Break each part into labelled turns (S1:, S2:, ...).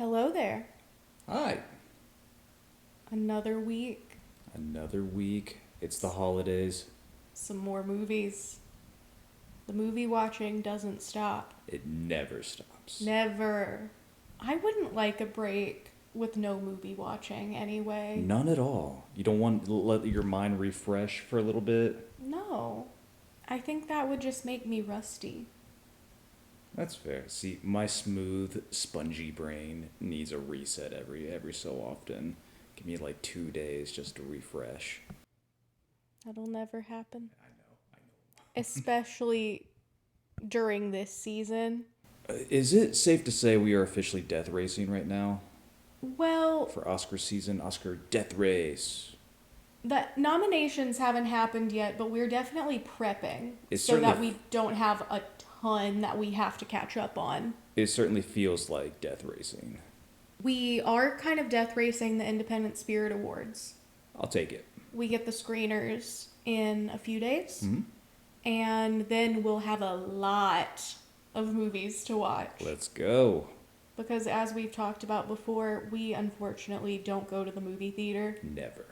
S1: Hello there.
S2: Hi.
S1: Another week,
S2: Another week. It's the holidays.
S1: some more movies. The movie watching doesn't stop.
S2: It never stops.
S1: Never. I wouldn't like a break with no movie watching anyway.
S2: None at all. You don't want to let your mind refresh for a little bit?
S1: No. I think that would just make me rusty.
S2: That's fair. See, my smooth, spongy brain needs a reset every so often. Give me like 2 days just to refresh.
S1: That'll never happen.
S2: I know.
S1: Especially during this season.
S2: Is it safe to say we are officially death racing right now
S1: Well,
S2: for Oscar season? Oscar death race.
S1: the nominations haven't happened yet, but we're definitely prepping
S2: It
S1: so that
S2: certainly
S1: we don't have a ton that we have to catch up on.
S2: it certainly feels like death racing.
S1: We are kind of death racing the Independent Spirit Awards.
S2: I'll take it.
S1: We get the screeners in a few days,
S2: Hmm.
S1: and then we'll have a lot of movies to watch.
S2: Let's go.
S1: Because as we've talked about before, we unfortunately don't go to the movie theater.
S2: Never.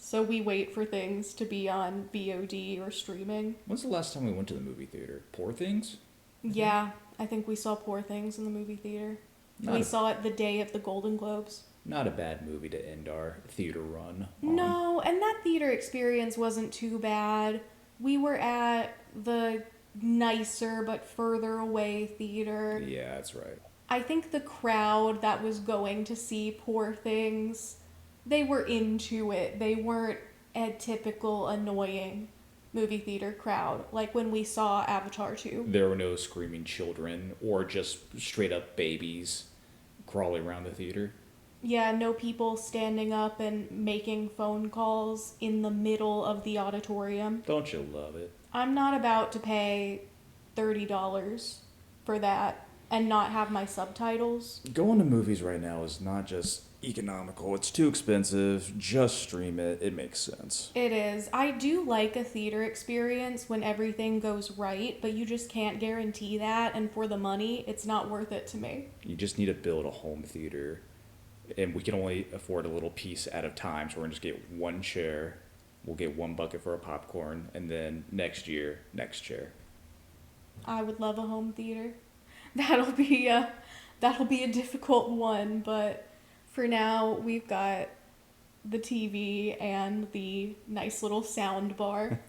S1: So we wait for things to be on VOD or streaming.
S2: When's the last time we went to the movie theater? Poor Things?
S1: Yeah, I think we saw Poor Things in the movie theater.
S2: Not
S1: We
S2: a,
S1: saw it the day of the Golden Globes.
S2: not a bad movie to end our theater run on.
S1: No, and that theater experience wasn't too bad. We were at the nicer but further away theater.
S2: Yeah, that's right.
S1: I think the crowd that was going to see Poor Things, they were into it. They weren't a typical annoying movie theater crowd like when we saw Avatar 2.
S2: There were no screaming children or just straight up babies crawling around the theater.
S1: Yeah, no people standing up and making phone calls in the middle of the auditorium.
S2: Don't you love it?
S1: I'm not about to pay $30 for that and not have my subtitles.
S2: Going to movies right now is not just economical, it's too expensive. Just stream it. It makes sense.
S1: It is. I do like a theater experience when everything goes right, but you just can't guarantee that, and for the money, it's not worth it to me.
S2: You just need to build a home theater. And we can only afford a little piece at a time, so we're going to just get one chair. We'll get one bucket for our popcorn, and then next year, next chair.
S1: I would love a home theater. That'll be a difficult one, but for now we've got the TV and the nice little sound bar.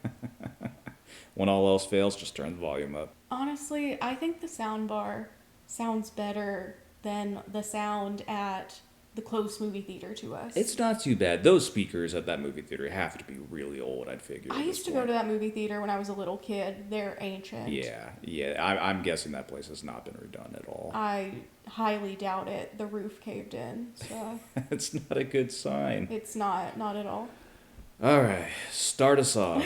S2: When all else fails, just turn the volume up.
S1: Honestly, I think the sound bar sounds better than the sound at the close movie theater to us.
S2: It's not too bad. Those speakers at that movie theater have to be really old, I'd figure.
S1: I used to go to that movie theater when I was a little kid. They're ancient.
S2: Yeah. I'm guessing that place has not been redone at all.
S1: I highly doubt it. The roof caved in, so
S2: It's not a good sign.
S1: it's not at all.
S2: All right, start us off.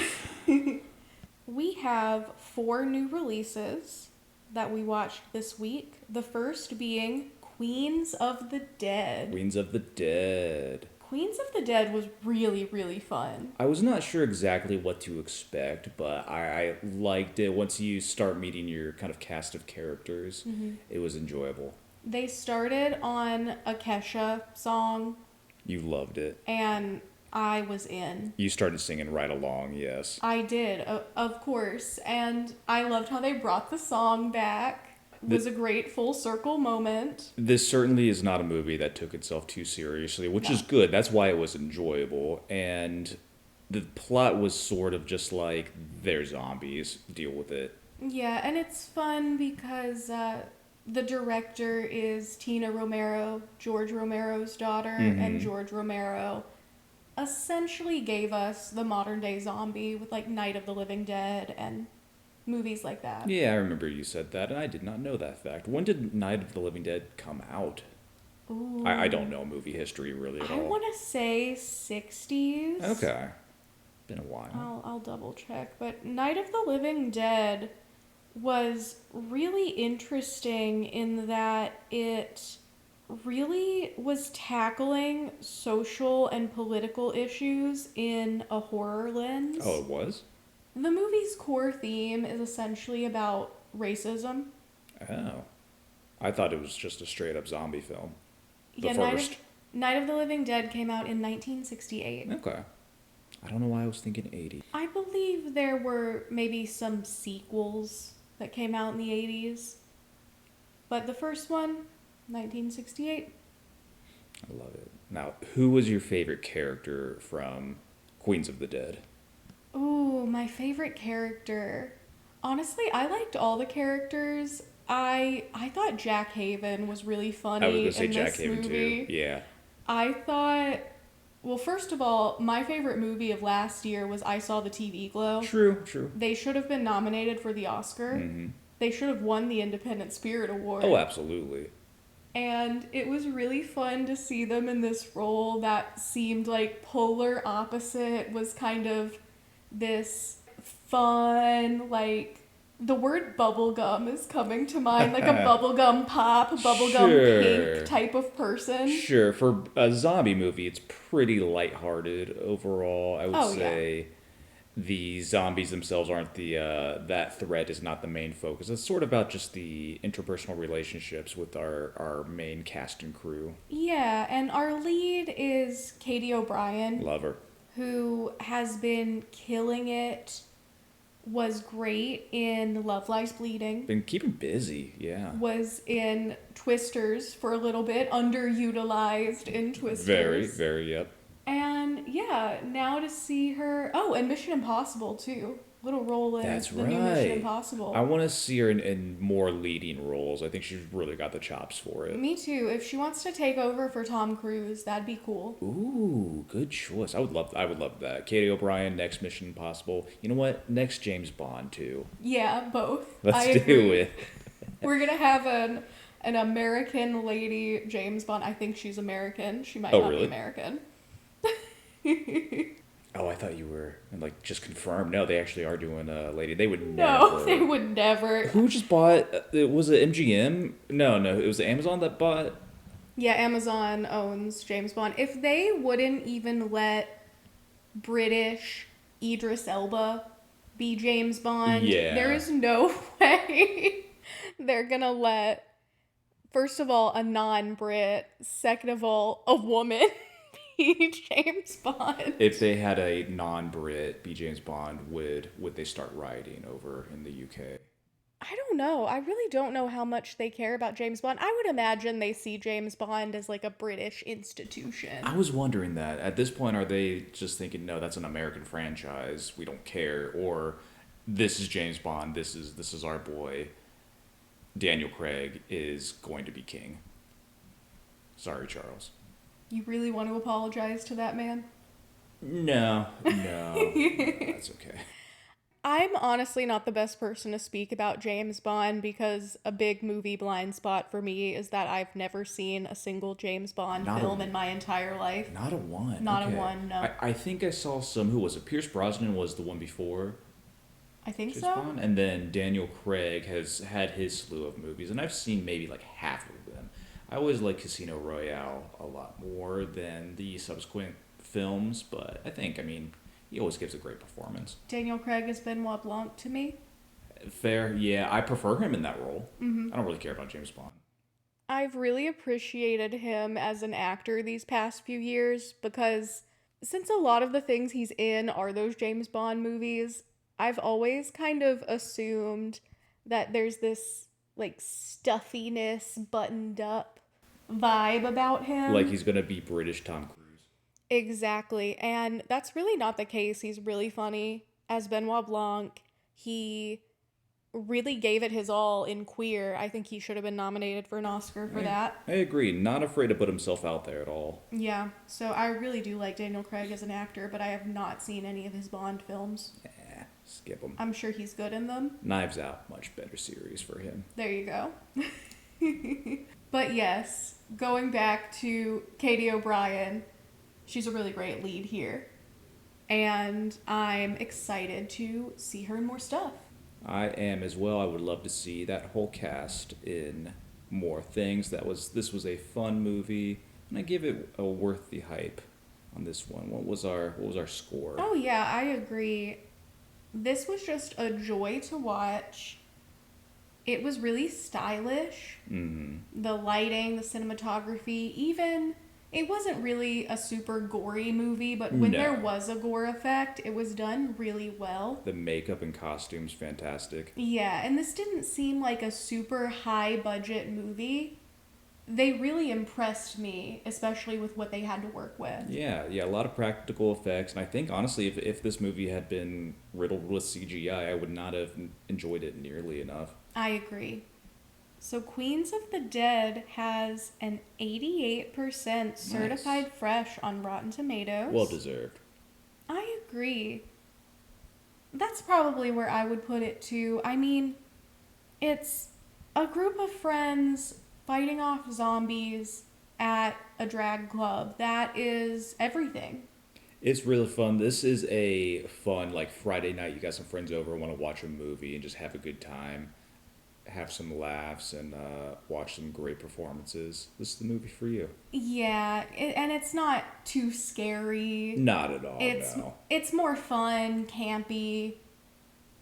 S1: We have 4 new releases that we watched this week. The first being Queens of the Dead.
S2: Queens of the Dead.
S1: Queens of the Dead was really, really fun.
S2: I was not sure exactly what to expect, but I liked it. Once you start meeting your kind of cast of characters, it was enjoyable.
S1: They started on a Kesha song,
S2: You loved it.
S1: and I was in.
S2: You started singing right along, yes.
S1: I did, of course, and I loved how they brought the song back. It was a great full circle moment.
S2: This certainly is not a movie that took itself too seriously, which
S1: No.
S2: is good. That's why it was enjoyable. And the plot was sort of just like, they're zombies, deal with it.
S1: Yeah, and it's fun because the director is Tina Romero, George Romero's daughter, and George Romero essentially gave us the modern day zombie with like Night of the Living Dead and movies like that.
S2: Yeah, I remember you said that, and I did not know that fact. When did Night of the Living Dead come out?
S1: Ooh.
S2: I don't know movie history really at
S1: I
S2: all.
S1: want to say 60s.
S2: Okay. Been a while.
S1: I'll double check. But Night of the Living Dead was really interesting in that it really was tackling social and political issues in a horror lens.
S2: Oh, it was?
S1: The movie's core theme is essentially about racism.
S2: Oh. I thought it was just a straight up zombie film. But
S1: Yeah,
S2: first,
S1: Night of the Living Dead came out in 1968.
S2: okay. I don't know why I was thinking 80.
S1: I believe there were maybe some sequels that came out in the 80s, but the first one, 1968.
S2: I love it. Now, who was your favorite character from Queens of the Dead?
S1: Ooh, my favorite character. Honestly, I liked all the characters. I thought Jack Haven was really
S2: I was gonna
S1: funny
S2: say
S1: in
S2: Jack
S1: this
S2: Haven too.
S1: movie.
S2: Yeah.
S1: I thought, well, first of all, my favorite movie of last year was I Saw the TV Glow.
S2: True, true.
S1: They should have been nominated for the Oscar.
S2: Mm-hmm.
S1: They should have won the Independent Spirit Award.
S2: Oh, absolutely.
S1: And it was really fun to see them in this role that seemed like polar opposite, was kind of this fun, like, the word bubblegum is coming to mind, like a bubblegum pop, bubblegum
S2: Sure.
S1: pink type of person.
S2: Sure, for a zombie movie, it's pretty lighthearted overall. I would
S1: Oh, yeah.
S2: say the zombies themselves aren't that threat is not the main focus. It's sort of about just the interpersonal relationships with our main cast and crew.
S1: Yeah, and our lead is Katie O'Brien,
S2: Love her.
S1: who has been killing it, was great in Love Lies Bleeding,
S2: Been keeping busy, yeah.
S1: was in Twisters for a little bit, underutilized in Twisters.
S2: Very, very, yep.
S1: And yeah, now to see her. Oh, and Mission Impossible too. Little role in
S2: That's
S1: the new Mission
S2: right.
S1: Impossible.
S2: I want to see her in more leading roles. I think she's really got the chops for it.
S1: Me too. If she wants to take over for Tom Cruise, that'd be cool.
S2: Ooh, good choice. I would love that. Katie O'Brien, next Mission Impossible. You know what? Next James Bond too.
S1: Yeah, both.
S2: Let's
S1: I
S2: do
S1: agree.
S2: it.
S1: We're gonna have an American lady James Bond. I think she's American. She might
S2: Oh,
S1: not
S2: really?
S1: be American.
S2: Oh, I thought you were like just confirmed. No, they actually are doing a lady. They would
S1: No,
S2: never.
S1: they would never.
S2: Who just bought? Was it MGM? No, no, it was Amazon that bought.
S1: Yeah, Amazon owns James Bond. If they wouldn't even let British Idris Elba be James Bond,
S2: Yeah.
S1: there is no way they're gonna let, first of all, a non-Brit, second of all, a woman be James Bond.
S2: If they had a non-Brit be James Bond, would they start rioting over in the UK?
S1: I don't know. I really don't know how much they care about James Bond. I would imagine they see James Bond as like a British institution.
S2: I was wondering that. At this point, are they just thinking, no, that's an American franchise, we don't care, or this is James Bond, this is our boy, Daniel Craig is going to be king. Sorry, Charles.
S1: You really want to apologize to that man?
S2: No, that's okay.
S1: I'm honestly not the best person to speak about James Bond because a big movie blind spot for me is that I've never seen a single James Bond
S2: Not a-
S1: film in my entire life.
S2: Not a one.
S1: Not a
S2: okay.
S1: one, no.
S2: I think I saw some. Who was it? Pierce Brosnan was the one before
S1: I think
S2: James
S1: so.
S2: Bond, and then Daniel Craig has had his slew of movies, and I've seen maybe like half of them. I always like Casino Royale a lot more than the subsequent films, but I mean, he always gives a great performance.
S1: Daniel Craig is Benoit Blanc to me.
S2: Fair, yeah, I prefer him in that role.
S1: Mm-hmm.
S2: I don't really care about James Bond.
S1: I've really appreciated him as an actor these past few years because since a lot of the things he's in are those James Bond movies, I've always kind of assumed that there's this like stuffiness, buttoned up vibe about him.
S2: Like he's gonna be British Tom Cruise.
S1: Exactly. And that's really not the case. He's really funny as Benoit Blanc. He really gave it his all in Queer. I think he should have been nominated for an Oscar for that.
S2: I agree. Not afraid to put himself out there at all.
S1: Yeah. So I really do like Daniel Craig as an actor, but I have not seen any of his Bond films.
S2: Skip him.
S1: I'm sure he's good in them.
S2: Knives Out, much better series for him.
S1: There you go. But yes, going back to Katie O'Brien, she's a really great lead here. And I'm excited to see her in more stuff.
S2: I am as well. I would love to see that whole cast in more things. This was a fun movie, and I give it a worth the hype on this one. What was our score?
S1: Oh yeah, I agree. This was just a joy to watch. It was really stylish.
S2: Mm-hmm.
S1: The lighting, the cinematography, even it wasn't really a super gory movie, but when there
S2: No.
S1: was a gore effect, it was done really well.
S2: The makeup and costumes, fantastic.
S1: Yeah, and this didn't seem like a super high budget movie. They really impressed me, especially with what they had to work with.
S2: Yeah, a lot of practical effects, and I think honestly, if this movie had been riddled with CGI, I would not have enjoyed it nearly enough.
S1: I agree. So Queens of the Dead has an 88%
S2: Nice.
S1: certified fresh on Rotten
S2: Well
S1: Tomatoes.
S2: deserved.
S1: I agree. That's probably where I would put it too. I mean, it's a group of friends fighting off zombies at a drag club. That is everything.
S2: It's really fun. This is a fun like Friday night. You got some friends over, want to watch a movie and just have a good time, have some laughs, and watch some great performances. This is the movie for you.
S1: Yeah, and it's not too scary.
S2: Not at all.
S1: It's
S2: No.
S1: it's more fun, campy.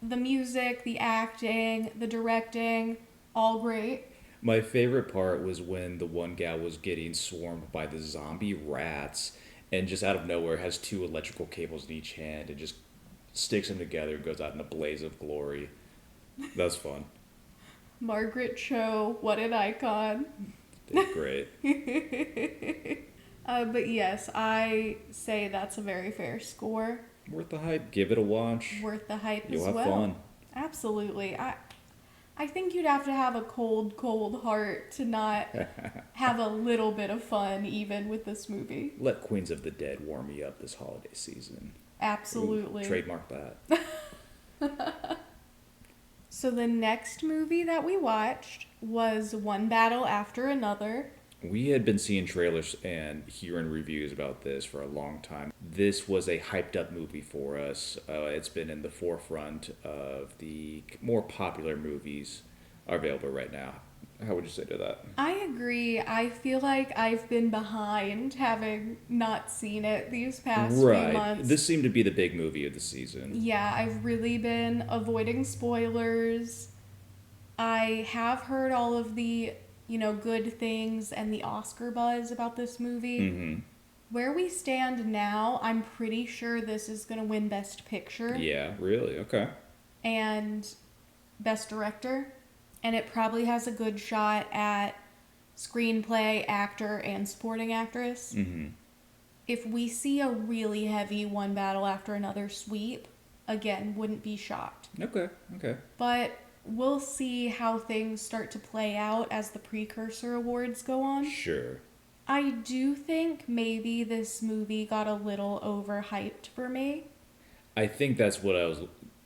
S1: The music, the acting, the directing, all great.
S2: My favorite part was when the one gal was getting swarmed by the zombie rats and just out of nowhere has two electrical cables in each hand and just sticks them together and goes out in a blaze of glory. That's fun.
S1: Margaret Cho, what an icon.
S2: Did great.
S1: But yes, I say that's a very fair score.
S2: Worth the hype. Give it a watch.
S1: Worth the hype
S2: You'll
S1: as
S2: have
S1: well.
S2: fun.
S1: Absolutely. I think you'd have to have a cold, cold heart to not have a little bit of fun even with this movie.
S2: Let Queens of the Dead warm me up this holiday season.
S1: Absolutely.
S2: Ooh, trademark that.
S1: So the next movie that we watched was One Battle After Another.
S2: We had been seeing trailers and hearing reviews about this for a long time. This was a hyped up movie for us. It's been in the forefront of the more popular movies available right now. How would you say to that?
S1: I agree. I feel like I've been behind having not seen it these past few months.
S2: This seemed to be the big movie of the season.
S1: Yeah, I've really been avoiding spoilers. I have heard all of the, good things and the Oscar buzz about this movie.
S2: Mm-hmm.
S1: Where we stand now, I'm pretty sure this is going to win Best Picture
S2: Yeah, really? Okay.
S1: and Best Director. And it probably has a good shot at screenplay, actor, and supporting actress.
S2: Mm-hmm.
S1: If we see a really heavy One Battle After Another sweep, again, wouldn't be shocked.
S2: Okay.
S1: But we'll see how things start to play out as the precursor awards go on.
S2: Sure.
S1: I do think maybe this movie got a little overhyped for me.
S2: I think that's what I was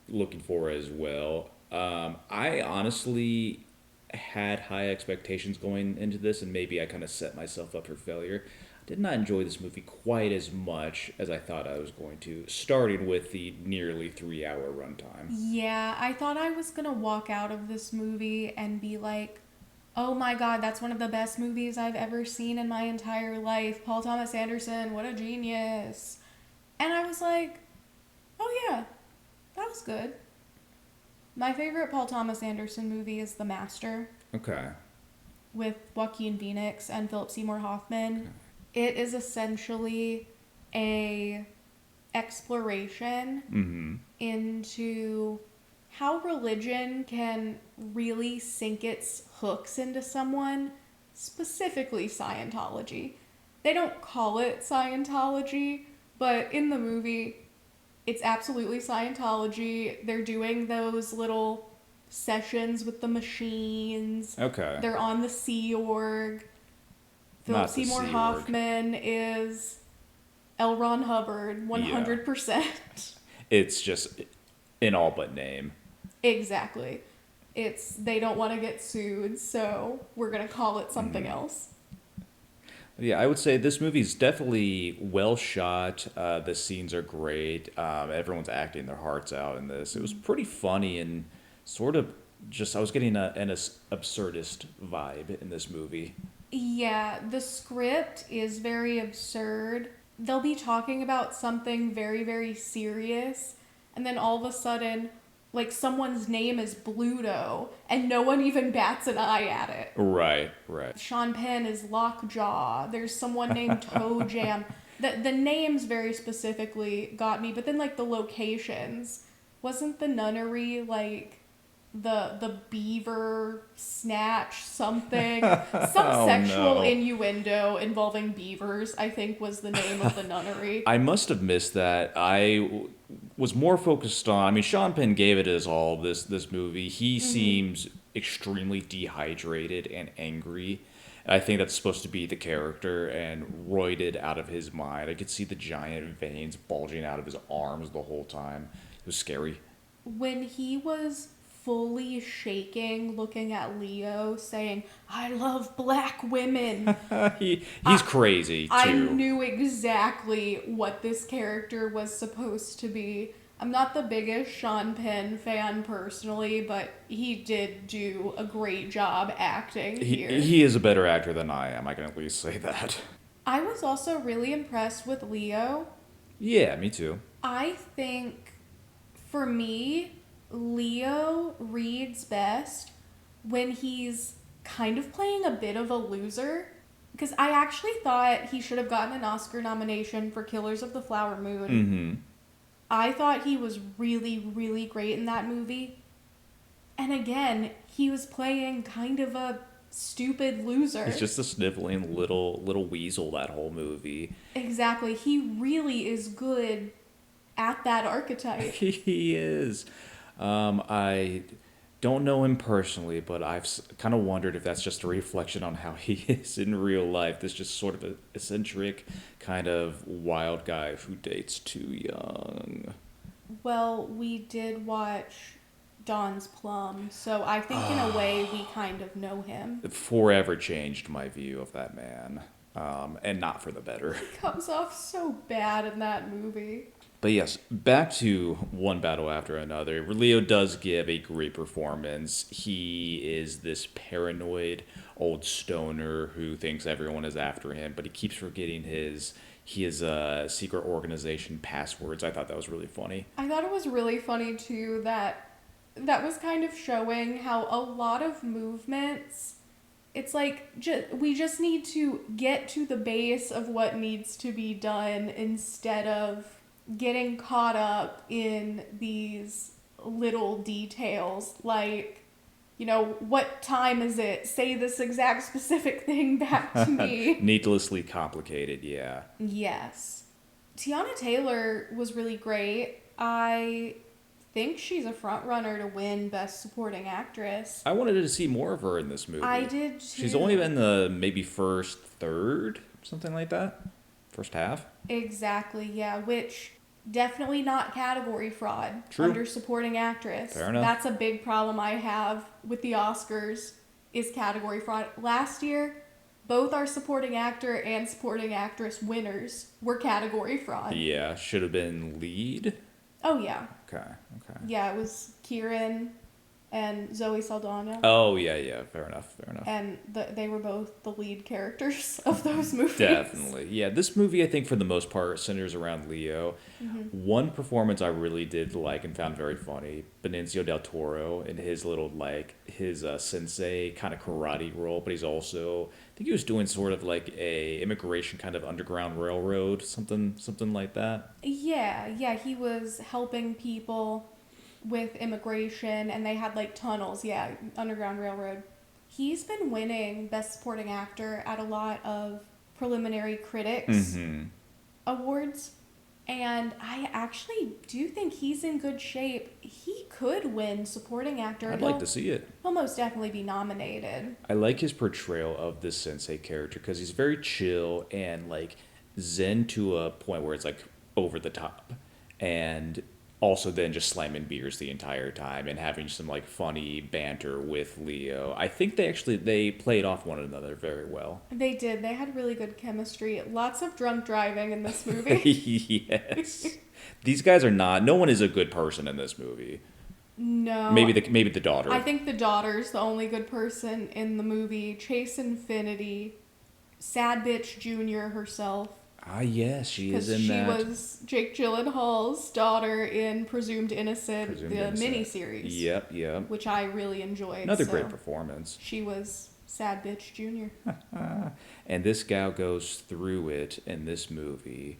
S2: looking for as well. I honestly had high expectations going into this, and maybe I kind of set myself up for failure. I did not enjoy this movie quite as much as I thought I was going to, starting with the nearly 3 hour runtime.
S1: Yeah, I thought I was gonna walk out of this movie and be like, oh my god, that's one of the best movies I've ever seen in my entire life. Paul Thomas Anderson, what a genius. And I was like, oh yeah, that was good. My favorite Paul Thomas Anderson movie is The Master
S2: Okay.
S1: with Joaquin Phoenix and Philip Seymour Hoffman. It is essentially a exploration
S2: Mm-hmm.
S1: into how religion can really sink its hooks into someone, specifically Scientology. They don't call it Scientology, but in the movie, it's absolutely Scientology. They're doing those little sessions with the machines.
S2: Okay.
S1: They're on the Sea Org. Philip
S2: Not the
S1: Seymour
S2: Sea Org.
S1: Hoffman is L. Ron Hubbard, 100%.
S2: It's just in all but name.
S1: Exactly. They don't want to get sued, so we're going to call it something else.
S2: Yeah, I would say this movie's definitely well shot. The scenes are great. Everyone's acting their hearts out in this. It was pretty funny and sort of just, I was getting an absurdist vibe in this movie.
S1: Yeah, the script is very absurd. They'll be talking about something very, very serious, and then all of a sudden, like someone's name is Bluto and no one even bats an eye at it.
S2: Right, right.
S1: Sean Penn is Lockjaw. There's someone named Toe Jam. The names very specifically got me, but then like the locations. Wasn't the nunnery like the beaver snatch something? Some sexual
S2: no.
S1: innuendo involving beavers, I think was the name of the nunnery.
S2: I must have missed that. Was more focused on. I mean, Sean Penn gave it his all. This movie. He seems extremely dehydrated and angry. I think that's supposed to be the character and roided out of his mind. I could see the giant veins bulging out of his arms the whole time. It was scary.
S1: When he was fully shaking, looking at Leo, saying, "I love black women,"
S2: He's crazy too.
S1: I knew exactly what this character was supposed to be. I'm not the biggest Sean Penn fan personally, but he did do a great job acting here.
S2: He is a better actor than I am. I can at least say that.
S1: I was also really impressed with Leo.
S2: Yeah, me too.
S1: I think, for me, Leo reads best when he's kind of playing a bit of a loser. Because I actually thought he should have gotten an Oscar nomination for Killers of the Flower Moon.
S2: Mm-hmm.
S1: I thought he was really, really great in that movie. And again, he was playing kind of a stupid loser.
S2: He's just a sniveling little weasel that whole movie.
S1: Exactly. He really is good at that archetype.
S2: He is. I don't know him personally, but I've kind of wondered if that's just a reflection on how he is in real life. This just sort of an eccentric, kind of wild guy who dates too young.
S1: Well, we did watch Don's Plum, so I think in a way we kind of know him.
S2: It forever changed my view of that man, and not for the better.
S1: He comes off so bad in that movie.
S2: But yes, back to One Battle After Another. Leo does give a great performance. He is this paranoid old stoner who thinks everyone is after him, but he keeps forgetting his secret organization passwords. I thought that was really funny.
S1: I thought it was really funny too that was kind of showing how a lot of movements, it's like we just need to get to the base of what needs to be done instead of getting caught up in these little details like, what time is it? Say this exact specific thing back to me.
S2: Needlessly complicated, yeah.
S1: Yes. Tiana Taylor was really great. I think she's a front runner to win Best Supporting Actress.
S2: I wanted to see more of her in this movie.
S1: I did too.
S2: She's only been the maybe first third, something like that. First half.
S1: Exactly, yeah, which definitely not category fraud.
S2: True.
S1: Under supporting actress.
S2: Fair enough.
S1: That's a big problem I have with the Oscars is category fraud. Last year, both our supporting actor and supporting actress winners were category fraud.
S2: Yeah, should have been lead.
S1: Oh yeah.
S2: Okay.
S1: Yeah, it was Kieran and Zoe Saldana.
S2: Oh yeah, fair enough.
S1: And they were both the lead characters of those movies.
S2: Definitely. Yeah, this movie, I think, for the most part, centers around Leo.
S1: Mm-hmm.
S2: One performance I really did like and found very funny, Benicio del Toro in his little, his sensei kind of karate role, but he's also, I think he was doing sort of like a immigration kind of underground railroad, something like that.
S1: Yeah, he was helping people with immigration, and they had tunnels, Underground Railroad. He's been winning Best Supporting Actor at a lot of preliminary critics awards, and I actually do think he's in good shape. He could win Supporting Actor.
S2: I'd like to see it.
S1: He'll most definitely be nominated.
S2: I like his portrayal of this sensei character because he's very chill and zen to a point where it's over the top, and also then just slamming beers the entire time and having some funny banter with Leo. I think they played off one another very well.
S1: They did. They had really good chemistry. Lots of drunk driving in this movie.
S2: Yes. These guys are not. No one is a good person in this movie.
S1: No.
S2: Maybe the daughter.
S1: I think the daughter's the only good person in the movie. Chase Infinity, Sad Bitch Junior herself.
S2: Ah, yes, she is
S1: Because
S2: in
S1: she
S2: that.
S1: was Jake Gyllenhaal's daughter in Presumed Innocent,
S2: Presumed
S1: the
S2: Innocent.
S1: miniseries,
S2: Yep, yep.
S1: which I really enjoyed.
S2: Another great
S1: So
S2: performance.
S1: she was Sad Bitch Junior.
S2: And this gal goes through it in this movie.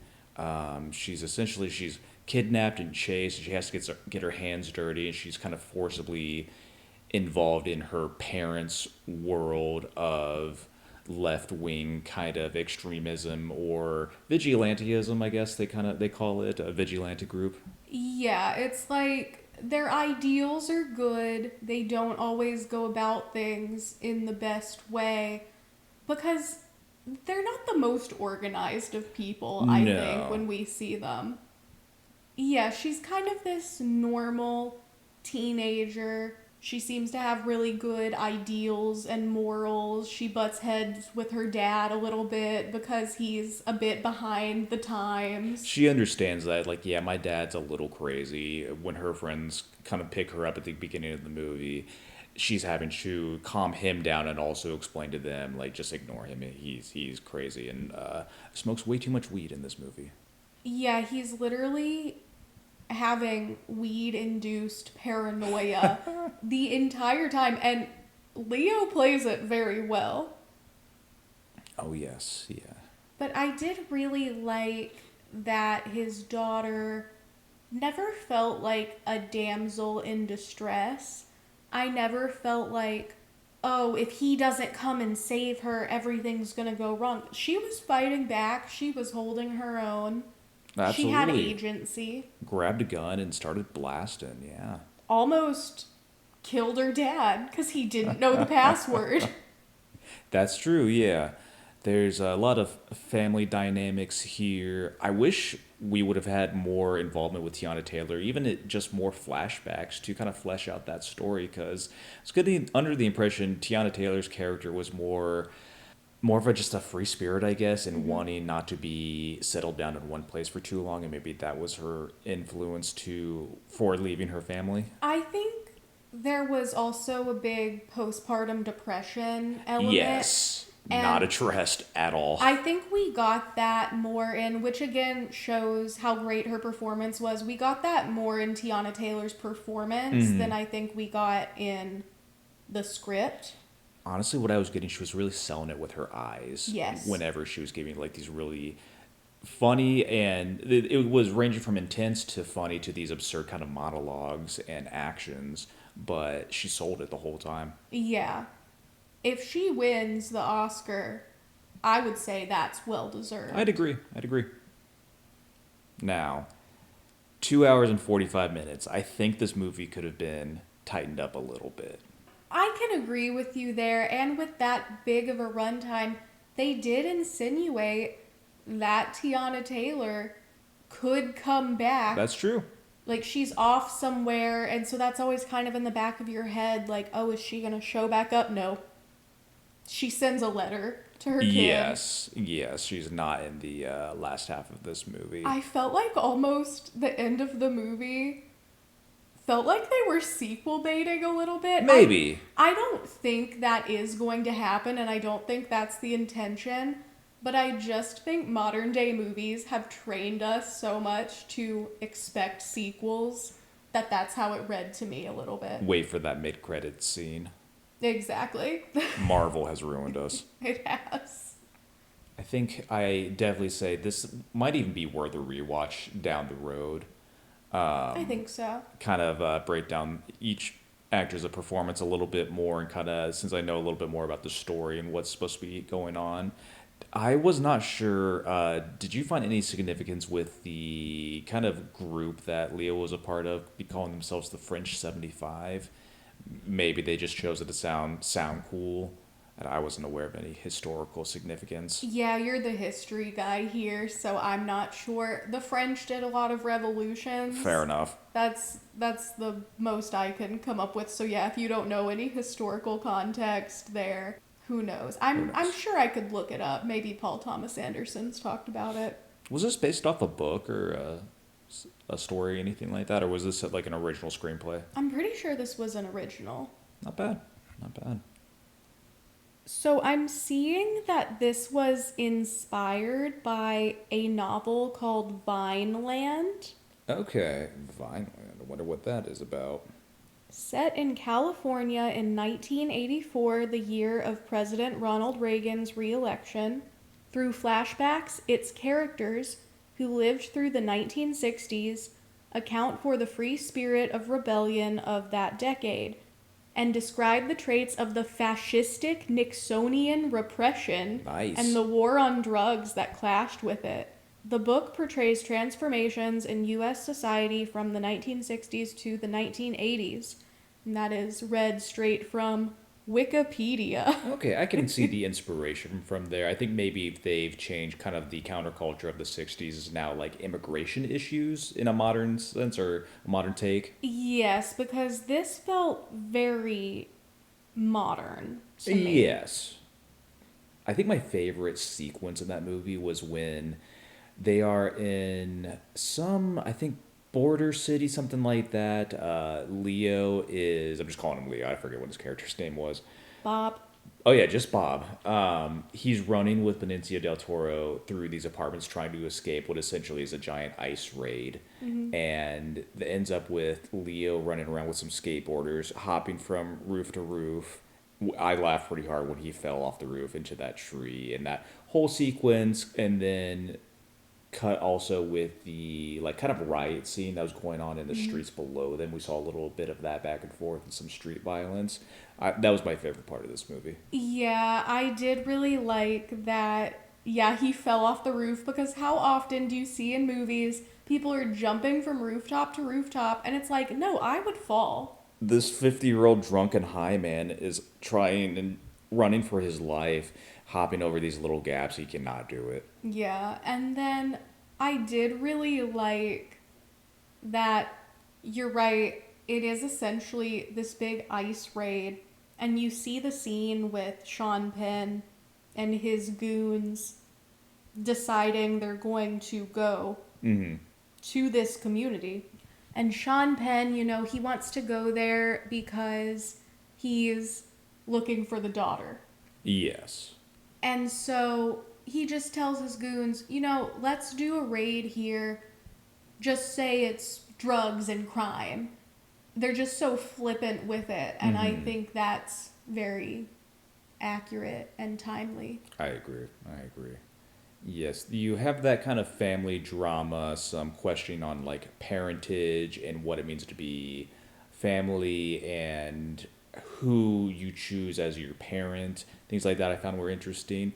S2: She's kidnapped and chased, and she has to get her hands dirty, and she's kind of forcibly involved in her parents' world of left wing kind of extremism or vigilantism, I guess they call it a vigilante group.
S1: Yeah, it's like their ideals are good. They don't always go about things in the best way because they're not the most organized of people, I think,
S2: No.
S1: when we see them. Yeah, she's kind of this normal teenager. She seems to have really good ideals and morals. She butts heads with her dad a little bit because he's a bit behind the times.
S2: She understands that, like, yeah, my dad's a little crazy. When her friends kind of pick her up at the beginning of the movie, she's having to calm him down and also explain to them, like, just ignore him. He's crazy and smokes way too much weed in this movie.
S1: Yeah, he's literally having weed induced paranoia the entire time, and Leo plays it very well.
S2: Oh yes, yeah.
S1: But I did really like that his daughter never felt like a damsel in distress. I never felt like, oh, if he doesn't come and save her, everything's gonna go wrong. She was fighting back, she was holding her own. She had
S2: Absolutely.
S1: agency.
S2: Grabbed a gun and started blasting. Yeah.
S1: Almost killed her dad because he didn't know the password.
S2: That's true, yeah. There's a lot of family dynamics here. I wish we would have had more involvement with Tiana Taylor, even just more flashbacks to kind of flesh out that story, because I was getting under the impression Tiana Taylor's character was more of a just a free spirit, I guess, and wanting not to be settled down in one place for too long, and maybe that was her influence for leaving her family.
S1: I think there was also a big postpartum depression element.
S2: Yes, not
S1: And
S2: addressed at all.
S1: I think we got that more in, which again shows how great her performance was. We got that more in Tiana Taylor's performance than I think we got in the script.
S2: Honestly, what I was getting, she was really selling it with her eyes.
S1: Yes.
S2: Whenever she was giving like these really funny, and it was ranging from intense to funny to these absurd kind of monologues and actions, but she sold it the whole time.
S1: Yeah. If she wins the Oscar, I would say that's well
S2: I'd
S1: deserved.
S2: agree. I'd agree. Now, 2 hours and 45 minutes. I think this movie could have been tightened up a little bit.
S1: I can agree with you there, and with that big of a runtime, they did insinuate that Tiana Taylor could come back.
S2: That's true.
S1: Like she's off somewhere, and so that's always kind of in the back of your head, like, oh, is she gonna show back up? No. She sends a letter to her kid.
S2: Yes, yes, she's not in the last half of this movie.
S1: I felt like almost the end of the movie felt like they were sequel baiting a little bit.
S2: Maybe.
S1: I don't think that is going to happen, and I don't think that's the intention. But I just think modern day movies have trained us so much to expect sequels that that's how it read to me a little bit.
S2: Wait for that mid-credits scene.
S1: Exactly.
S2: Marvel has ruined us.
S1: It has.
S2: I think I definitely say this might even be worth a rewatch down the road.
S1: I think so.
S2: Kind of break down each actor's performance a little bit more, and kind of, since I know a little bit more about the story and what's supposed to be going on. I was not sure. Did you find any significance with the kind of group that Leo was a part of, be calling themselves the French 75? Maybe they just chose it to sound cool, and I wasn't aware of any historical significance.
S1: Yeah, you're the history guy here, so I'm not sure. The French did a lot of revolutions.
S2: Fair enough.
S1: That's the most I can come up with. So yeah, if you don't know any historical context there, who knows? I'm sure I could look it up. Maybe Paul Thomas Anderson's talked about it.
S2: Was this based off a book or a story, anything like that, or was this like an original screenplay?
S1: I'm pretty sure this was an original.
S2: Not bad. Not bad.
S1: So I'm seeing that this was inspired by a novel called Vineland,
S2: Okay, Vineland. I wonder what that is about.
S1: set in California in 1984, the year of President Ronald Reagan's re-election. Through flashbacks, its characters, who lived through the 1960s, account for the free spirit of rebellion of that decade and describe the traits of the fascistic Nixonian repression and
S2: Nice.
S1: the war on drugs that clashed with it. The book portrays transformations in U.S. society from the 1960s to the 1980s, and that is read straight from Wikipedia.
S2: Okay, I can see the inspiration from there. I think maybe they've changed kind of the counterculture of the 60s is now like immigration issues in a modern sense or a modern take.
S1: Yes, because this felt very modern to me.
S2: Yes. I think my favorite sequence in that movie was when they are in some, I think, border city, something like that. Leo is, I'm just calling him Leo, I forget what his character's name was.
S1: Bob.
S2: Oh yeah, just Bob. He's running with Benicio del Toro through these apartments trying to escape what essentially is a giant ice raid. And it ends up with Leo running around with some skateboarders, hopping from roof to roof. I laughed pretty hard when he fell off the roof into that tree and that whole sequence. And then cut also with the like kind of riot scene that was going on in the streets below them. We saw a little bit of that back and forth and some street violence. That was my favorite part of this movie.
S1: Yeah, I did really like that. Yeah, he fell off the roof because how often do you see in movies people are jumping from rooftop to rooftop and it's like, no, I would fall.
S2: This 50-year-old drunken high man is trying and running for his life, hopping over these little gaps. He cannot do it.
S1: Yeah, and then I did really like that you're right, it is essentially this big ice raid, and you see the scene with Sean Penn and his goons deciding they're going to go to this community. And Sean Penn, he wants to go there because he's looking for the daughter.
S2: Yes.
S1: And so he just tells his goons, let's do a raid here. Just say it's drugs and crime. They're just so flippant with it. And I think that's very accurate and timely.
S2: I agree. I agree. Yes, you have that kind of family drama, some questioning on like parentage and what it means to be family and who you choose as your parent. Things like that I found were interesting.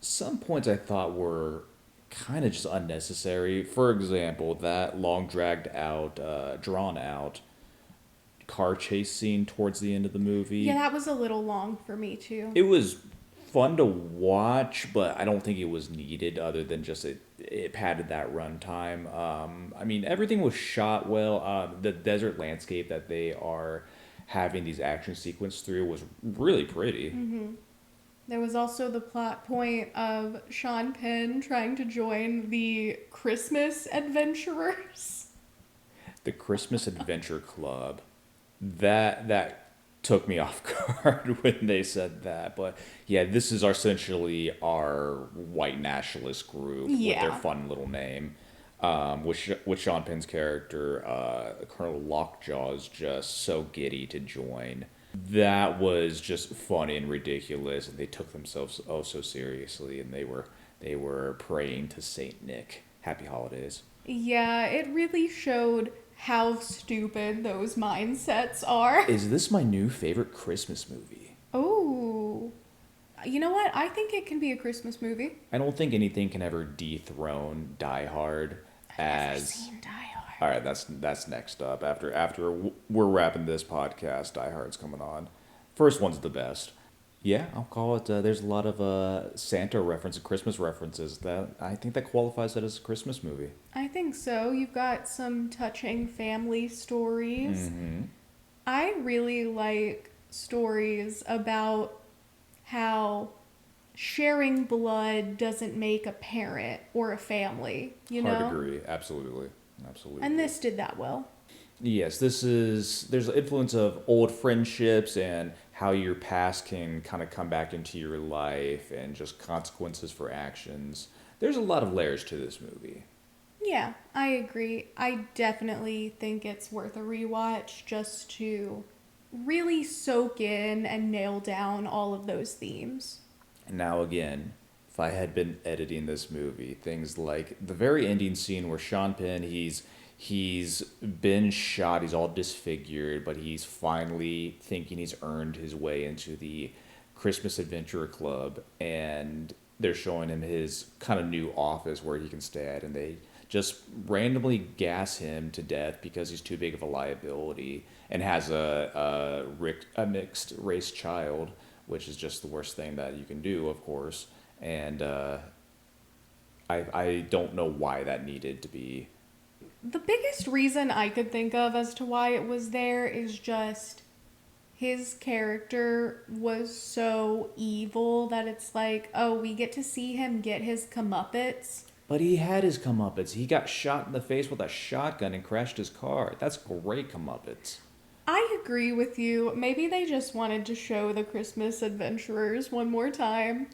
S2: Some points I thought were kind of just unnecessary. For example, that long dragged out, drawn out car chase scene towards the end of the movie.
S1: Yeah, that was a little long for me too.
S2: It was fun to watch, but I don't think it was needed other than just it padded that runtime. I mean, everything was shot well. The desert landscape that they are having these action sequence through was really pretty.
S1: There was also the plot point of Sean Penn trying to join the Christmas adventurers.
S2: The Christmas Adventure Club, that took me off guard when they said that. But yeah, this is essentially our white nationalist group with their
S1: Yeah.
S2: fun little name. With Sean Penn's character, Colonel Lockjaw is just so giddy to join. That was just funny and ridiculous, and they took themselves oh so seriously, and they were praying to Saint Nick. Happy holidays.
S1: Yeah, it really showed how stupid those mindsets are.
S2: Is this my new favorite Christmas movie?
S1: Oh. You know what? I think it can be a Christmas movie.
S2: I don't think anything can ever dethrone Die Hard
S1: Never
S2: as.
S1: seen Die Hard.
S2: All right, that's next up. After we're wrapping this podcast, Die Hard's coming on. First one's the best. Yeah, I'll call it. There's a lot of Santa reference and Christmas references that I think that qualifies that as a Christmas movie.
S1: I think so. You've got some touching family stories. I really like stories about how sharing blood doesn't make a parent or a family,
S2: Hard to agree. Absolutely, absolutely.
S1: And this did that well.
S2: Yes, there's an influence of old friendships and how your past can kind of come back into your life and just consequences for actions. There's a lot of layers to this movie.
S1: Yeah, I agree. I definitely think it's worth a rewatch just to really soak in and nail down all of those themes.
S2: And now again, if I had been editing this movie, things like the very ending scene where Sean Penn, he's been shot, he's all disfigured, but he's finally thinking he's earned his way into the Christmas Adventure Club, and they're showing him his kind of new office where he can stay at, and they just randomly gas him to death because he's too big of a liability and has a mixed race child, which is just the worst thing that you can do, of course. And I don't know why that needed to be.
S1: The biggest reason I could think of as to why it was there is just his character was so evil that it's like, oh, we get to see him get his comeuppance.
S2: But he had his comeuppance. He got shot in the face with a shotgun and crashed his car. That's great comeuppance.
S1: I agree with you. Maybe they just wanted to show the Christmas adventurers one more time.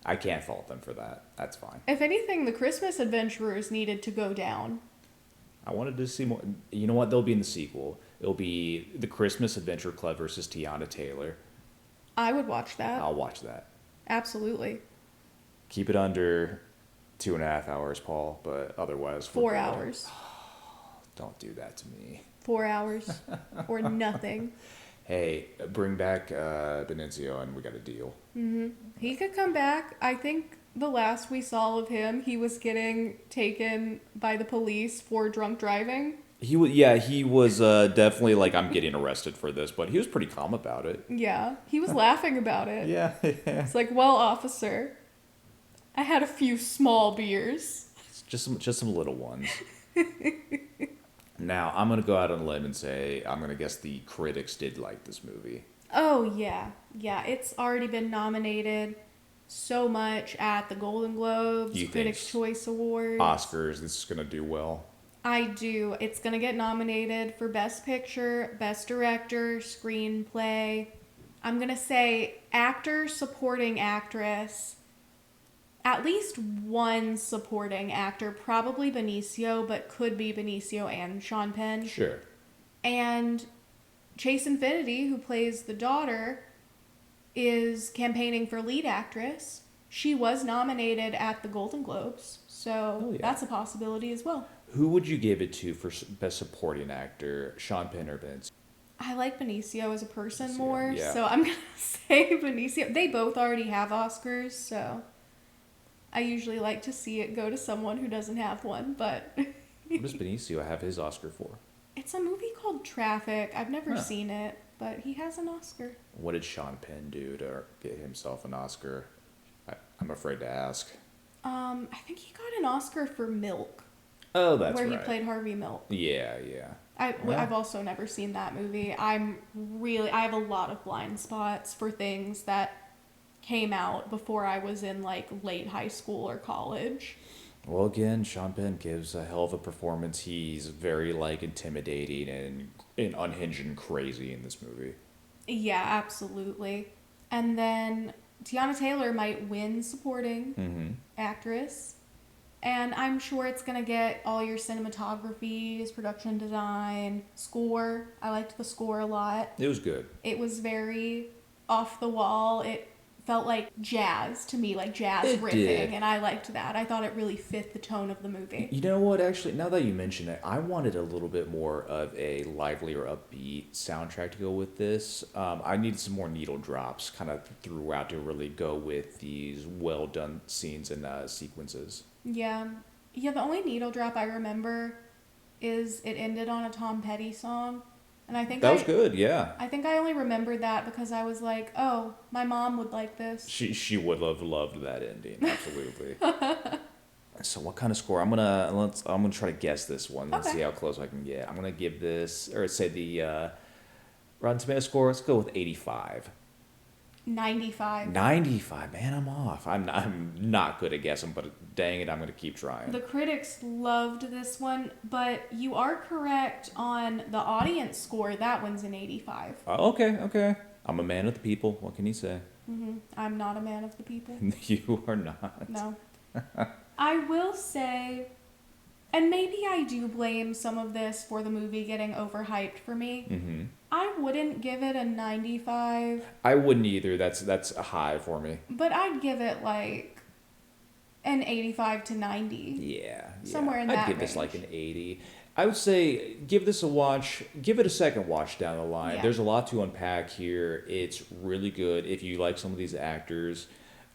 S2: I can't fault them for that. That's fine.
S1: If anything, the Christmas adventurers needed to go down.
S2: I wanted to see more. You know what? They'll be in the sequel. It'll be the Christmas Adventure Club versus Tiana Taylor.
S1: I would watch that.
S2: I'll watch that.
S1: Absolutely.
S2: Keep it under 2.5 hours, Paul, but otherwise...
S1: 4 hours.
S2: Don't do that to me.
S1: 4 hours. Or nothing.
S2: Hey, bring back Benicio and we got a deal.
S1: Mm-hmm. He could come back. I think the last we saw of him, he was getting taken by the police for drunk driving.
S2: He was definitely like, I'm getting arrested for this, but he was pretty calm about it.
S1: Yeah, he was laughing about it.
S2: Yeah.
S1: It's like, well, officer, I had a few small beers.
S2: Just some little ones. Now, I'm going to go out on a limb and say, I'm going to guess the critics did like this movie.
S1: Oh, yeah. Yeah, it's already been nominated so much at the Golden Globes,
S2: You
S1: Critics'
S2: think
S1: Choice Awards.
S2: Oscars, this is going to do well.
S1: I do. It's going to get nominated for Best Picture, Best Director, Screenplay. I'm going to say actor, supporting actress, at least one supporting actor, probably Benicio, but could be Benicio and Sean Penn.
S2: Sure.
S1: And Chase Infinity, who plays the daughter, is campaigning for lead actress. She was nominated at the Golden Globes, so that's a possibility as well.
S2: Who would you give it to for Best Supporting Actor, Sean Penn or Vince?
S1: I like Benicio as a person
S2: Benicio,
S1: more,
S2: yeah.
S1: so I'm going to say Benicio. They both already have Oscars, so I usually like to see it go to someone who doesn't have one, but...
S2: What does Benicio have his Oscar for?
S1: It's a movie called Traffic. I've never seen it, but he has an Oscar.
S2: What did Sean Penn do to get himself an Oscar? I'm afraid to ask.
S1: I think he got an Oscar for Milk.
S2: Oh, that's
S1: where
S2: right.
S1: he played Harvey Milk.
S2: Yeah.
S1: I've also never seen that movie. I have a lot of blind spots for things that came out before I was in like late high school or college.
S2: Well, again, Sean Penn gives a hell of a performance. He's very like intimidating and unhinged and crazy in this movie.
S1: Yeah, absolutely. And then Tiana Taylor might win supporting actress. And I'm sure it's going to get all your cinematography, production design, score. I liked the score a lot.
S2: It was good.
S1: It was very off the wall. It felt like jazz to me, like jazz
S2: It
S1: riffing.
S2: did.
S1: And I liked that. I thought it really fit the tone of the movie.
S2: You know what, actually, now that you mention it, I wanted a little bit more of a lively or upbeat soundtrack to go with this. I needed some more needle drops kind of throughout to really go with these well-done scenes and sequences.
S1: Yeah. Yeah, the only needle drop I remember is it ended on a Tom Petty song. And I think
S2: That was good, yeah.
S1: I think I only remembered that because I was like, oh, my mom would like this.
S2: She would have loved that ending, absolutely. So what kind of score? I'm gonna try to guess this one. Let's see how close I can get. I'm gonna give this, or say the Rotten Tomato score. Let's go with 85.
S1: 95.
S2: 95, man, I'm off. I'm not good at guessing, but dang it, I'm gonna keep trying.
S1: The critics loved this one, but you are correct on the audience score. That one's an 85.
S2: Okay. I'm a man of the people. What can you say?
S1: I'm not a man of the people.
S2: You are not.
S1: No. I will say, and maybe I do blame some of this for the movie getting overhyped for me.
S2: Mm-hmm.
S1: I wouldn't give it a 95,
S2: I wouldn't either. That's a high for me.
S1: but I'd give it like an 85 to 90.
S2: Yeah.
S1: Somewhere in
S2: I'd
S1: that
S2: give this
S1: range.
S2: like an 80. I would say give this a watch. Give it a second watch down the line.
S1: Yeah.
S2: There's a lot to unpack here. It's really good. If you like some of these actors,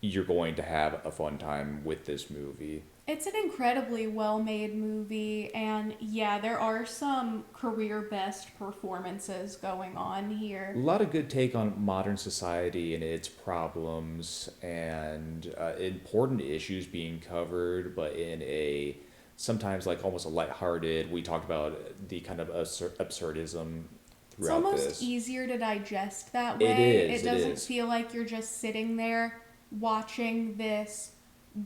S2: you're going to have a fun time with this movie.
S1: It's an incredibly well-made movie, and yeah, there are some career best performances going on
S2: A
S1: here.
S2: lot of good take on modern society and its problems and important issues being covered, but in a sometimes like almost a lighthearted. We talked about the kind of absurdism
S1: It's
S2: throughout
S1: almost
S2: this.
S1: easier to digest that
S2: It
S1: way.
S2: is,
S1: It
S2: it
S1: doesn't
S2: is.
S1: feel like you're just sitting there watching this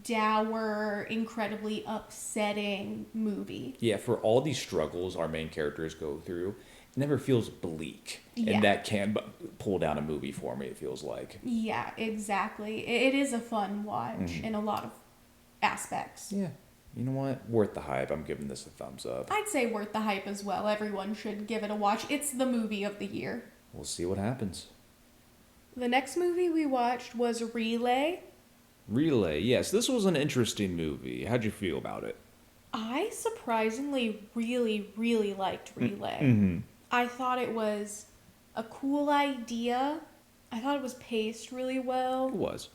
S1: dour, incredibly upsetting movie.
S2: Yeah, for all these struggles our main characters go through, it never feels bleak,
S1: Yeah.
S2: and that can pull down a movie for me. It feels like.
S1: Yeah, exactly. It is a fun watch in a lot of aspects.
S2: Yeah, you know what? Worth the hype. I'm giving this a thumbs up.
S1: I'd say worth the hype as well. Everyone should give it a watch. It's the movie of the year.
S2: We'll see what happens.
S1: The next movie we watched was Relay.
S2: Relay, yes, this was an interesting movie. How'd you feel about it?
S1: I surprisingly really liked Relay.
S2: Mm-hmm.
S1: I thought it was a cool idea. I thought it was paced really
S2: It
S1: well.
S2: was.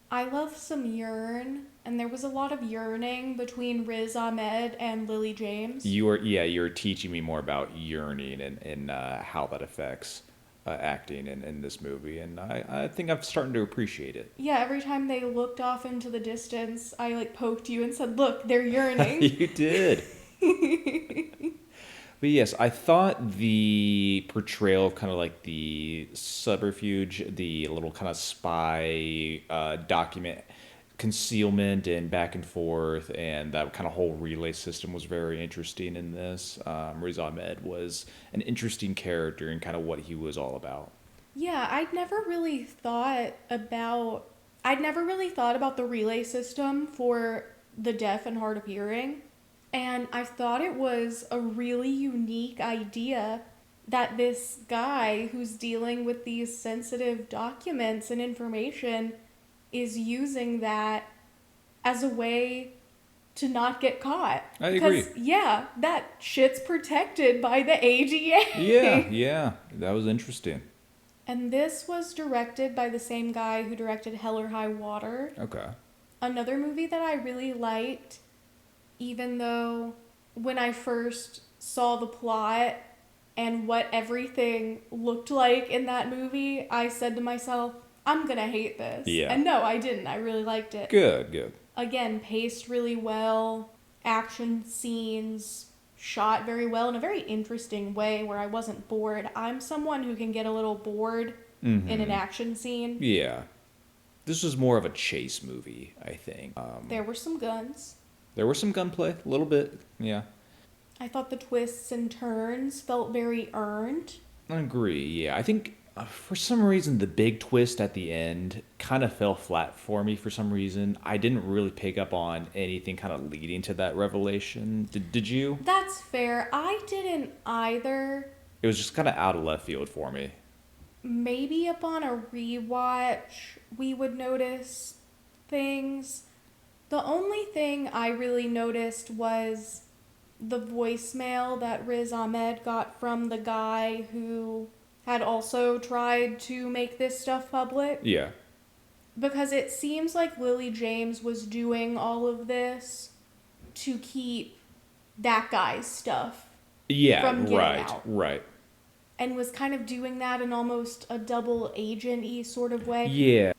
S1: I love some yearn, and there was a lot of yearning between Riz Ahmed and Lily James.
S2: You're teaching me more about yearning and how that affects acting in this movie, and I think I'm starting to appreciate it.
S1: Yeah, every time they looked off into the distance, I like poked you and said, "Look, they're yearning."
S2: You did. But yes, I thought the portrayal of kind of like the subterfuge, the little kind of spy document concealment and back and forth, and that kind of whole relay system was very interesting in this. Riz Ahmed was an interesting character and kind of what he was all about.
S1: Yeah, I'd never really thought about the relay system for the deaf and hard of hearing. And I thought it was a really unique idea that this guy who's dealing with these sensitive documents and information is using that as a way to not get caught.
S2: I agree.
S1: Because, yeah, that shit's protected by the ADA.
S2: Yeah, that was interesting.
S1: And this was directed by the same guy who directed Hell or High Water.
S2: Okay.
S1: Another movie that I really liked, even though when I first saw the plot and what everything looked like in that movie, I said to myself, I'm gonna hate this.
S2: Yeah.
S1: And no, I didn't. I really liked it.
S2: Good.
S1: Again, paced really well, action scenes shot very well in a very interesting way where I wasn't bored. I'm someone who can get a little bored in an action scene.
S2: Yeah. This was more of a chase movie, I think.
S1: There were some guns.
S2: There was some gunplay, a little bit. Yeah.
S1: I thought the twists and turns felt very earned.
S2: I agree. Yeah, I think for some reason the big twist at the end kind of fell flat for me. For some reason, I didn't really pick up on anything kind of leading to that revelation. Did you?
S1: That's fair. I didn't either.
S2: It was just kind of out of left field for me.
S1: Maybe upon a rewatch, we would notice things. The only thing I really noticed was the voicemail that Riz Ahmed got from the guy who had also tried to make this stuff public.
S2: Yeah.
S1: Because it seems like Lily James was doing all of this to keep that guy's stuff
S2: Yeah.
S1: from getting
S2: Right.
S1: out.
S2: Right.
S1: And was kind of doing that in almost a double agent-y sort of way.
S2: Yeah.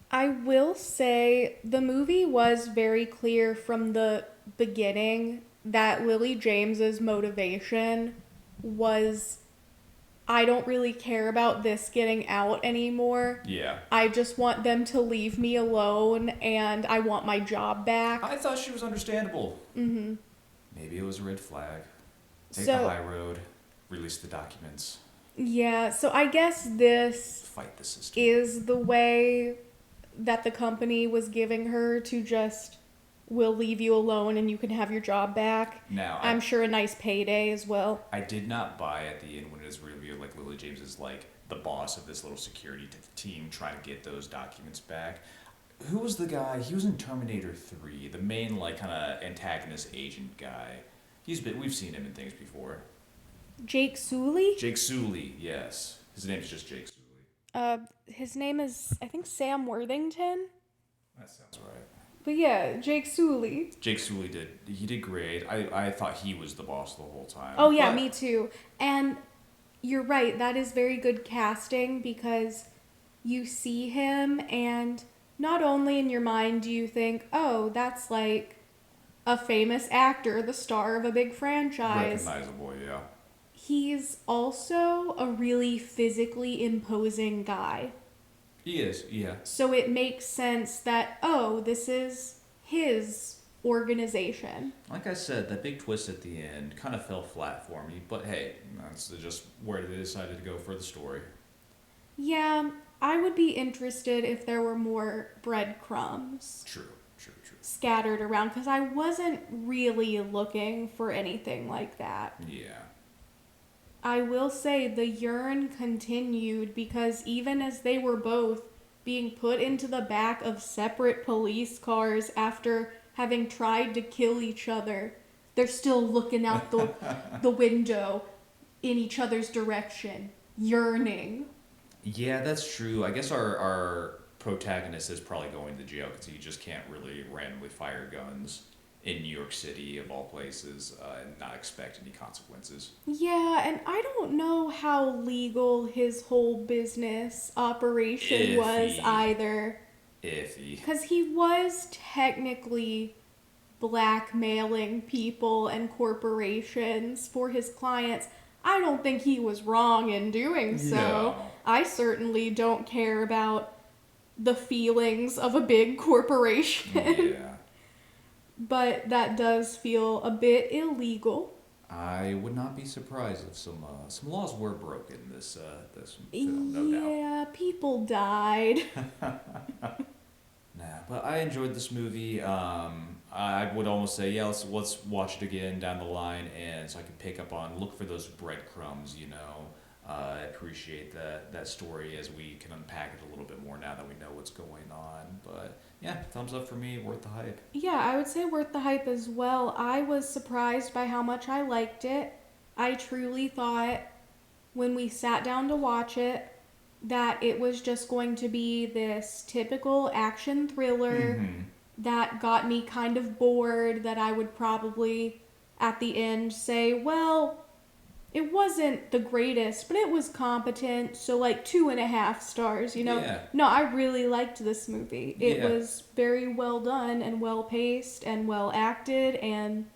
S1: I will say the movie was very clear from the beginning that Lily James's motivation was, I don't really care about this getting out anymore.
S2: Yeah.
S1: I just want them to leave me alone and I want my job back.
S2: I thought she was understandable. Maybe it was a red flag. Take
S1: So-
S2: the high road. Release the documents.
S1: Yeah, so I guess this
S2: Fight the system.
S1: is the way that the company was giving her to just, we'll leave you alone and you can have your job back.
S2: Now,
S1: I'm sure a nice payday as well.
S2: I did not buy at the end when it was revealed like Lily James is like the boss of this little security team trying to get those documents back. Who was the guy? He was in Terminator 3, the main like kind of antagonist agent guy. We've seen him in things before.
S1: Jake Sully?
S2: Jake Sully, yes. His name's just Jake Sully.
S1: His name is, I think, Sam Worthington.
S2: That sounds right.
S1: But yeah, Jake Sully.
S2: Jake Sully he did great. I thought he was the boss the whole time.
S1: Oh yeah, me too. And you're right, that is very good casting because you see him and not only in your mind do you think, oh, that's like a famous actor, the star of a big franchise.
S2: Recognizable, yeah.
S1: He's also a really physically imposing guy.
S2: He is, yeah.
S1: So it makes sense that, oh, this is his organization.
S2: Like I said, that big twist at the end kind of fell flat for me, but hey, that's just where they decided to go for the story.
S1: Yeah, I would be interested if there were more breadcrumbs.
S2: True.
S1: Scattered around because I wasn't really looking for anything like that.
S2: Yeah.
S1: I will say the yearn continued because even as they were both being put into the back of separate police cars after having tried to kill each other, they're still looking out the window in each other's direction, yearning.
S2: Yeah, that's true. I guess our protagonist is probably going to jail because he just can't really randomly fire guns in New York City, of all places, and not expect any consequences.
S1: Yeah, and I don't know how legal his whole business operation was either.
S2: Iffy.
S1: Because he was technically blackmailing people and corporations for his clients. I don't think he was wrong in doing so.
S2: No.
S1: I certainly don't care about the feelings of a big corporation.
S2: Yeah.
S1: But that does feel a bit illegal.
S2: I would not be surprised if some laws were broken this film, no doubt.
S1: Yeah, people died.
S2: Nah, but I enjoyed this movie. I would almost say, yeah, let's watch it again down the line, and so I can look for those breadcrumbs, I appreciate that story as we can unpack it a little bit more now that we know what's going on. But yeah, thumbs up for me, worth the hype.
S1: Yeah, I would say worth the hype as well. I was surprised by how much I liked it. I truly thought when we sat down to watch it that it was just going to be this typical action thriller that got me kind of bored, that I would probably at the end say, well, it wasn't the greatest, but it was competent, so like 2.5 stars,
S2: Yeah.
S1: No, I really liked this movie. It
S2: Yeah.
S1: was very well done and well paced and well acted, and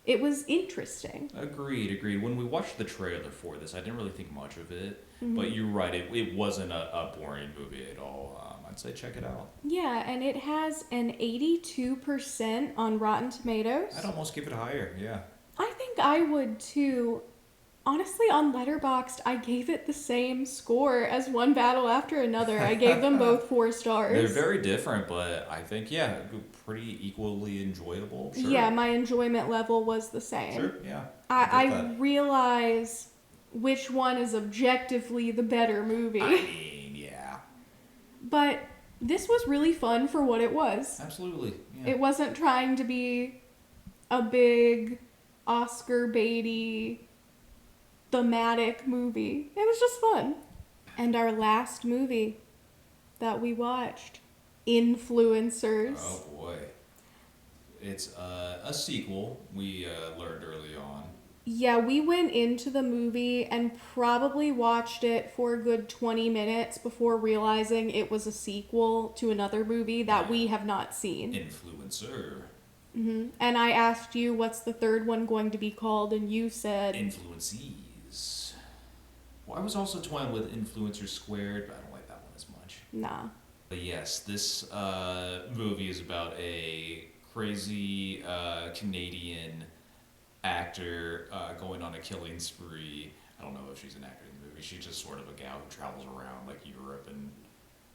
S1: it was interesting.
S2: Agreed. When we watched the trailer for this, I didn't really think much of it, but you're right, it wasn't a boring movie at all. I'd say check it out.
S1: Yeah, and it has an 82% on Rotten Tomatoes.
S2: I'd almost give it higher, yeah.
S1: I think I would too. Honestly, on Letterboxd, I gave it the same score as One Battle After Another. I gave them both 4 stars.
S2: They're very different, but I think, yeah, pretty equally enjoyable. Sure.
S1: Yeah, my enjoyment level was the same.
S2: Sure, yeah.
S1: I realize which one is objectively the better movie.
S2: I mean, yeah.
S1: But this was really fun for what it was.
S2: Absolutely, yeah.
S1: It wasn't trying to be a big Oscar baity thematic movie. It was just fun. And our last movie that we watched, Influencers.
S2: Oh boy. It's a sequel we learned early on.
S1: Yeah, we went into the movie and probably watched it for a good 20 minutes before realizing it was a sequel to another movie that we have not seen.
S2: Influencer.
S1: And I asked you, what's the third one going to be called? And you said...
S2: Influencees. Well, I was also toying with Influencer Squared, but I don't like that one as much.
S1: Nah.
S2: But yes, this movie is about a crazy Canadian actor going on a killing spree. I don't know if she's an actor in the movie. She's just sort of a gal who travels around like Europe and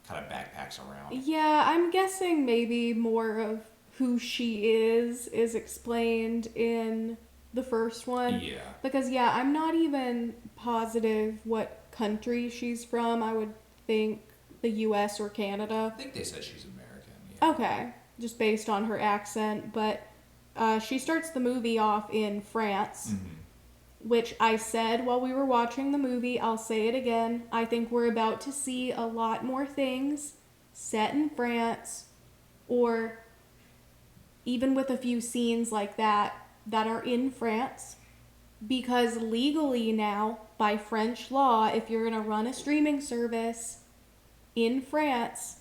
S2: kind of backpacks around.
S1: Yeah, I'm guessing maybe more of who she is explained in the first one.
S2: Yeah.
S1: Because, yeah, I'm not even positive what country she's from. I would think the US or Canada.
S2: I think they said she's American. Yeah.
S1: Okay, just based on her accent. But she starts the movie off in France, which I said while we were watching the movie. I'll say it again. I think we're about to see a lot more things set in France, or even with a few scenes like that are in France, because legally now, by French law, if you're going to run a streaming service in France,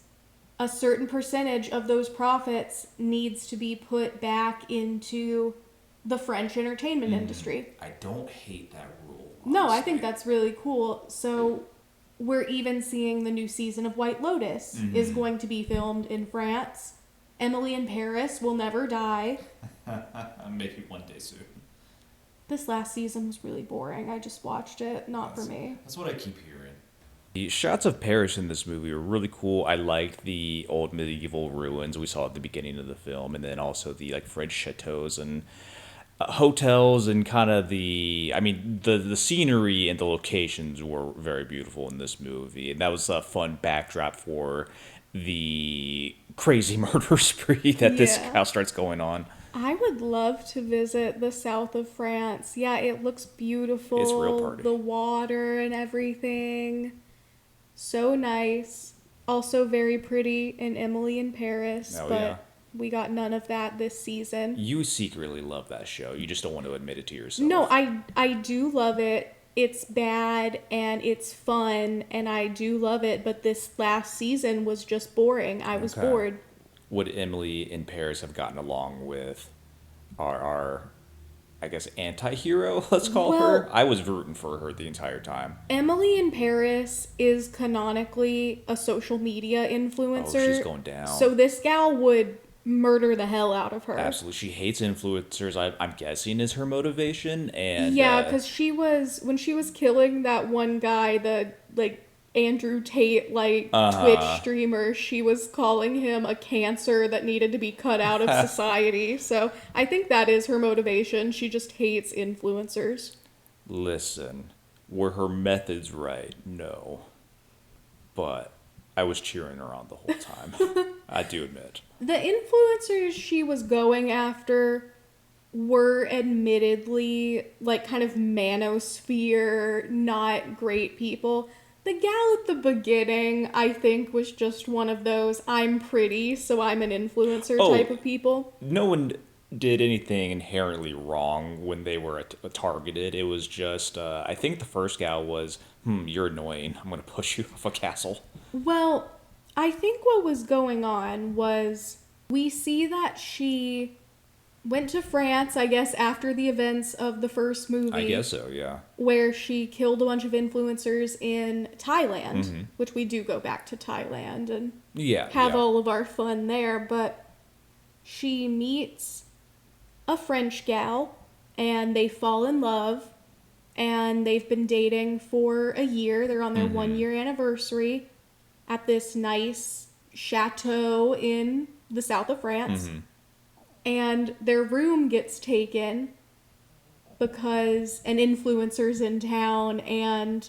S1: a certain percentage of those profits needs to be put back into the French entertainment industry.
S2: I don't hate that rule.
S1: No, I
S2: honestly.
S1: think that's really cool. So we're even seeing the new season of White Lotus is going to be filmed in France. Emily in Paris will never die.
S2: Maybe one day soon.
S1: This last season was really boring. I just watched it. Not for me.
S2: That's what I keep hearing. The shots of Paris in this movie were really cool. I liked the old medieval ruins we saw at the beginning of the film, and then also the like French chateaus and hotels, and kind of the scenery and the locations were very beautiful in this movie, and that was a fun backdrop for the crazy murder spree that this cow starts going on.
S1: I would love to visit the south of France. Yeah, it looks beautiful.
S2: It's real party.
S1: The water and everything. So nice. Also very pretty in Emily in Paris.
S2: Oh,
S1: but
S2: yeah.
S1: we got none of that this season.
S2: You secretly love that show. You just don't want to admit it to yourself.
S1: No, I do love it. It's bad and it's fun and I do love it, but this last season was just boring. I was bored.
S2: Would Emily in Paris have gotten along with our I guess anti-hero, let's call her? I was rooting for her the entire time.
S1: Emily in Paris is canonically a social media influencer.
S2: Oh, she's going down.
S1: So this gal would murder the hell out of her.
S2: Absolutely. She hates influencers, I'm guessing is her motivation. And
S1: yeah, because when she was killing that one guy, the like Andrew Tate Twitch streamer, she was calling him a cancer that needed to be cut out of society. So I think that is her motivation. She just hates influencers.
S2: Listen, were her methods right? No. But I was cheering her on the whole time. I do admit.
S1: The influencers she was going after were admittedly kind of manosphere, not great people. The gal at the beginning, I think, was just one of those I'm pretty, so I'm an influencer type of people.
S2: No one did anything inherently wrong when they were targeted. It was just, I think the first gal was, you're annoying. I'm going to push you off a castle.
S1: Well, I think what was going on was we see that she went to France, I guess, after the events of the first movie.
S2: I guess so, yeah.
S1: Where she killed a bunch of influencers in Thailand, which we do go back to Thailand and have all of our fun there. But she meets a French gal, and they fall in love, and they've been dating for a year. They're on their 1-year anniversary at this nice chateau in the south of France. And their room gets taken because an influencer's in town and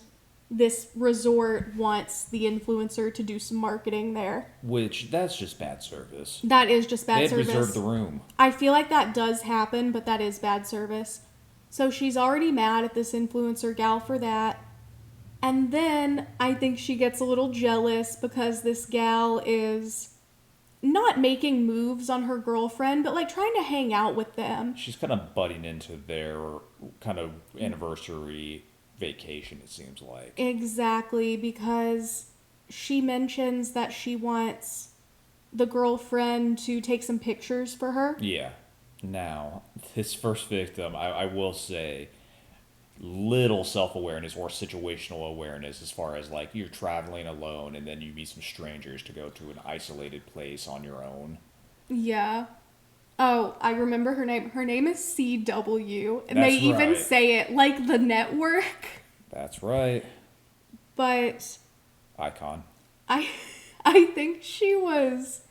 S1: this resort wants the influencer to do some marketing there.
S2: Which, that's just bad service.
S1: That is just bad service.
S2: They had reserved the room.
S1: I feel like that does happen, but that is bad service. So she's already mad at this influencer gal for that. And then I think she gets a little jealous because this gal is not making moves on her girlfriend, but trying to hang out with them.
S2: She's kind of butting into their kind of anniversary vacation, it seems like.
S1: Exactly, because she mentions that she wants the girlfriend to take some pictures for her.
S2: Yeah. Now, this first victim, I will say, little self-awareness or situational awareness as far as you're traveling alone and then you meet some strangers to go to an isolated place on your own.
S1: Yeah. Oh, I remember her name. Her name is CW, and
S2: That's
S1: they even
S2: right.
S1: say it like the network.
S2: That's right.
S1: but
S2: Icon.
S1: I I think she was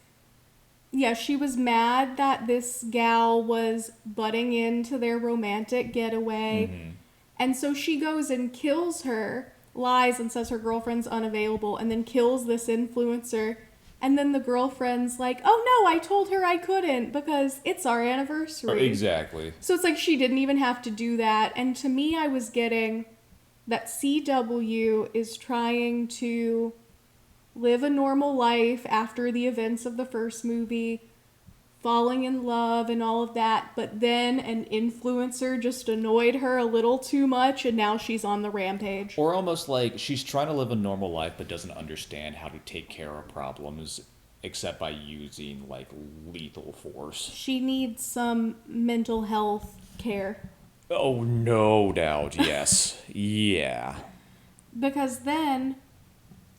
S1: mad that this gal was butting into their romantic getaway.
S2: Mm-hmm.
S1: And so she goes and kills her, lies and says her girlfriend's unavailable, and then kills this influencer. And then the girlfriend's like, oh no, I told her I couldn't because it's our anniversary.
S2: Exactly.
S1: So it's like she didn't even have to do that. And to me, I was getting that CW is trying to live a normal life after the events of the first movie, falling in love and all of that, but then an influencer just annoyed her a little too much and now she's on the rampage.
S2: Or almost like she's trying to live a normal life but doesn't understand how to take care of problems except by using like lethal force.
S1: She needs some mental health care.
S2: Oh, no doubt, yes. Yeah.
S1: Because then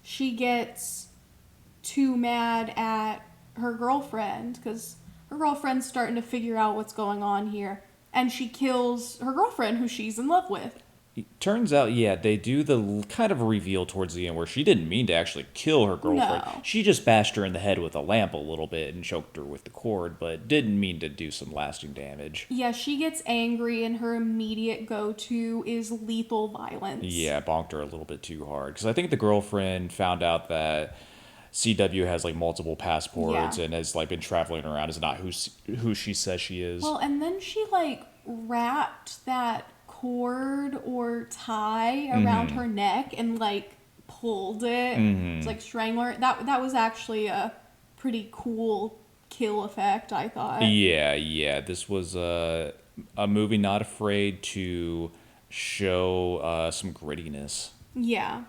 S1: she gets too mad at her girlfriend because her girlfriend's starting to figure out what's going on here. And she kills her girlfriend who she's in love with.
S2: Turns out, yeah, they do the kind of reveal towards the end where she didn't mean to actually kill her girlfriend.
S1: No.
S2: She just bashed her in the head with a lamp a little bit and choked her with the cord, but didn't mean to do some lasting damage.
S1: Yeah, she gets angry and her immediate go-to is lethal violence.
S2: Yeah, bonked her a little bit too hard. Because I think the girlfriend found out that CW has like multiple passports and has like been traveling around is not who she says she is.
S1: Well, and then she like wrapped that cord or tie around her neck and like pulled it. It's like strangler. That was actually a pretty cool kill effect, I thought.
S2: Yeah. This was a movie not afraid to show some grittiness.
S1: Yeah.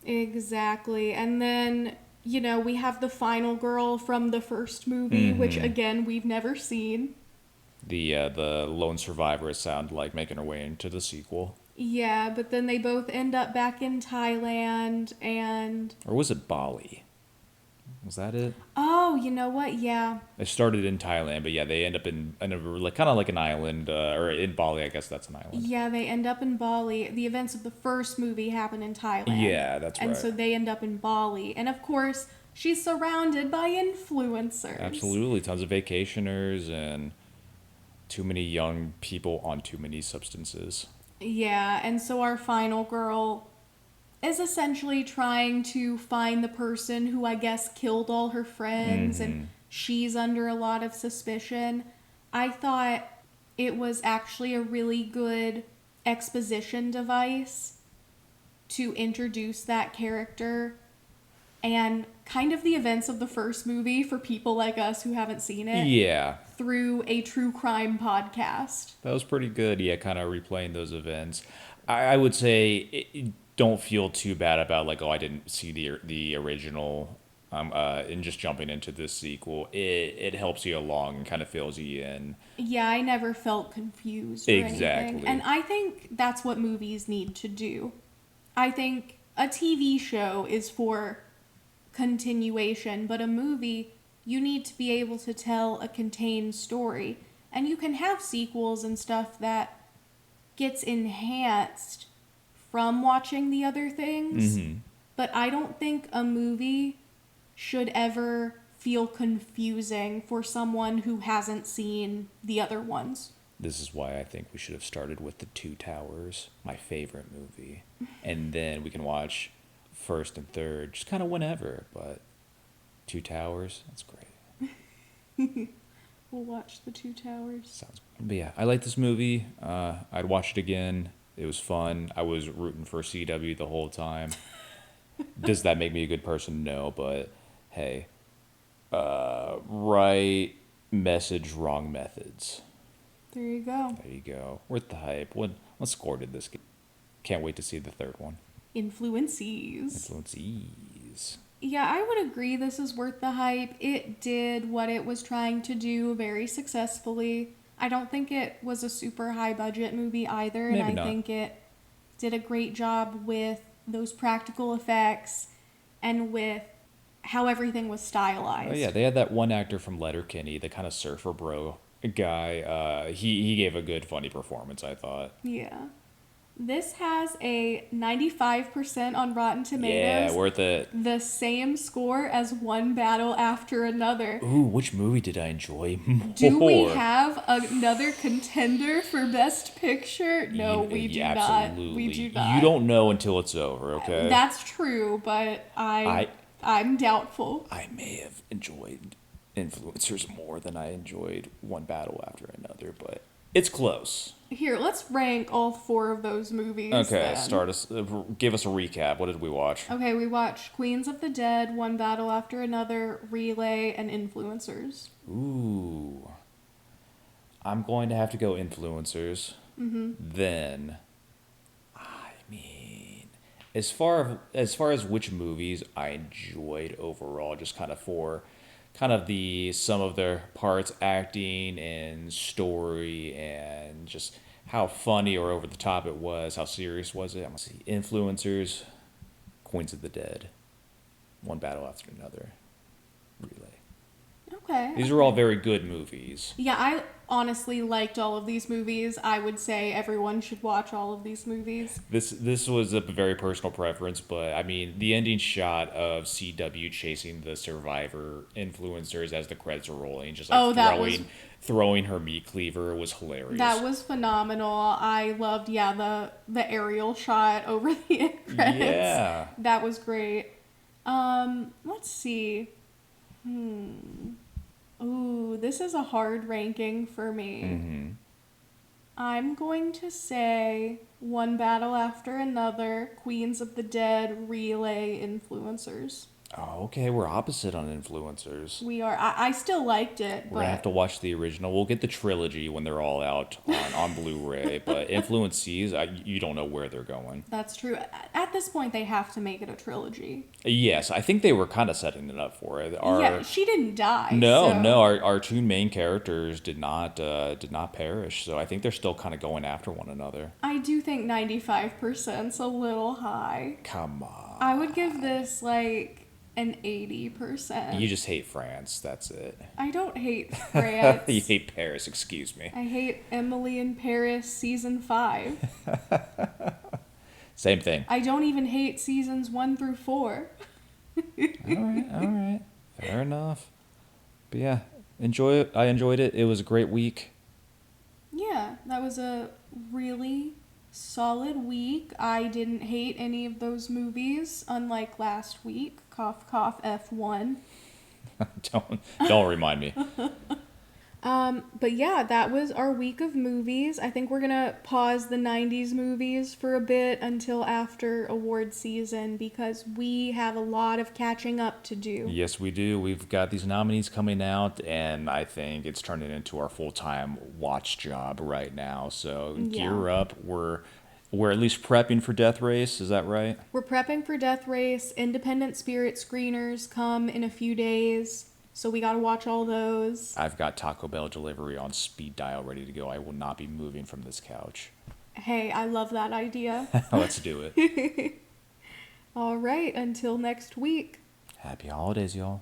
S1: Exactly. And then, you know, we have the final girl from the first movie, which again we've never seen.
S2: The lone survivor, it sounded like, making her way into the sequel.
S1: Yeah, but then they both end up back in Thailand and...
S2: Or was it Bali? Was that it?
S1: Oh, you know what? Yeah.
S2: They started in Thailand, but yeah, they end up in like kind of like an island, or in Bali, I guess that's an island.
S1: Yeah, they end up in Bali. The events of the first movie happen in Thailand.
S2: Yeah, that's right.
S1: And so they end up in Bali. And of course, she's surrounded by influencers.
S2: Absolutely. Tons of vacationers and too many young people on too many substances.
S1: Yeah, and so our final girl is essentially trying to find the person who I guess killed all her friends, and she's under a lot of suspicion. I thought it was actually a really good exposition device to introduce that character and kind of the events of the first movie for people like us who haven't seen it.
S2: Yeah.
S1: Through a true crime podcast.
S2: That was pretty good. Yeah, kind of replaying those events. I would say don't feel too bad about like, oh, I didn't see the original. And just jumping into this sequel, it helps you along and kind of fills you in.
S1: Yeah, I never felt confused or anything. And I think that's what movies need to do. I think a TV show is for continuation, but a movie, you need to be able to tell a contained story. And you can have sequels and stuff that gets enhanced from watching the other things. But I don't think a movie should ever feel confusing for someone who hasn't seen the other ones.
S2: This is why I think we should have started with The Two Towers, my favorite movie. And then we can watch first and third, just kind of whenever, but Two Towers, that's great.
S1: We'll watch The Two Towers.
S2: Sounds good. But yeah, I like this movie. I'd watch it again. It was fun. I was rooting for CW the whole time. Does that make me a good person? No, but hey, right message, wrong methods.
S1: There you go.
S2: There you go. Worth the hype. What score did this get? Can't wait to see the third one.
S1: Influences. Yeah, I would agree this is worth the hype. It did what it was trying to do very successfully. I don't think it was a super high budget movie either, and I think it did a great job with those practical effects and with how everything was stylized.
S2: Oh yeah, they had that one actor from Letterkenny, the kind of surfer bro guy. He gave a good funny performance, I thought.
S1: Yeah. This has a 95% on Rotten
S2: Yeah,
S1: Tomatoes.
S2: worth it.
S1: The same score as One Battle After Another.
S2: Ooh, which movie did I enjoy
S1: Do we
S2: more?
S1: have another contender for Best Picture? No, we do not. We do not.
S2: You don't know until it's over, okay?
S1: That's true, but I'm doubtful.
S2: I may have enjoyed Influencers more than I enjoyed One Battle After Another, but it's close.
S1: Here, let's rank all four of those movies.
S2: Okay,
S1: then.
S2: give us a recap. What did we watch?
S1: Okay, we watched Queens of the Dead, One Battle After Another, Relay, and Influencers.
S2: Ooh. I'm going to have to go Influencers. Then, I mean, as far as which movies I enjoyed overall, just kind of for kind of the sum of their parts, acting and story, and just how funny or over the top it was, how serious was it. I'm gonna see Influencers, Queens of the Dead, One Battle After Another, Relay.
S1: Okay.
S2: These are all very good movies.
S1: Yeah, I honestly liked all of these movies. I would say everyone should watch all of these movies.
S2: This was a very personal preference, but I mean the ending shot of CW chasing the survivor influencers as the credits are rolling, just like throwing her meat cleaver was hilarious.
S1: That was phenomenal. I loved the aerial shot over the end credits.
S2: Yeah.
S1: That was great. Let's see. Ooh, this is a hard ranking for me. I'm going to say One Battle After Another, Queens of the Dead, Relay, Influencers.
S2: Oh, okay, we're opposite on Influencers.
S1: We are. I still liked it,
S2: We're gonna have to
S1: but
S2: watch the original. We'll get the trilogy when they're all out on Blu-ray. But Influences, you don't know where they're going.
S1: that's true. At this point, they have to make it a trilogy.
S2: Yes, I think they were kind of setting it up for it.
S1: Yeah, she didn't die.
S2: No,
S1: so-
S2: no, our two main characters did not perish, so I think they're still kind of going after one another.
S1: I do think 95%'s a little high.
S2: Come on.
S1: I would give this like an 80%.
S2: You just hate France, that's it.
S1: I don't hate France.
S2: You hate Paris, excuse me.
S1: I hate Emily in Paris season 5.
S2: Same thing.
S1: I don't even hate seasons 1 through 4.
S2: All right. Fair enough. But yeah, enjoy it. I enjoyed it. It was a great week.
S1: Yeah, that was a really solid week. I didn't hate any of those movies, unlike last week. Cough, cough, F1.
S2: Don't remind me.
S1: But yeah, that was our week of movies. I think we're gonna pause the 90s movies for a bit until after award season because we have a lot of catching up to do.
S2: Yes, we do. We've got these nominees coming out, and I think it's turning into our full-time watch job right now. So gear up. We're at least prepping for Death Race. Is that right?
S1: We're prepping for Death Race. Independent Spirit screeners come in a few days, so we gotta watch all those.
S2: I've got Taco Bell delivery on speed dial ready to go. I will not be moving from this couch.
S1: Hey, I love that idea.
S2: Let's do it.
S1: All right, until next week.
S2: Happy holidays, y'all.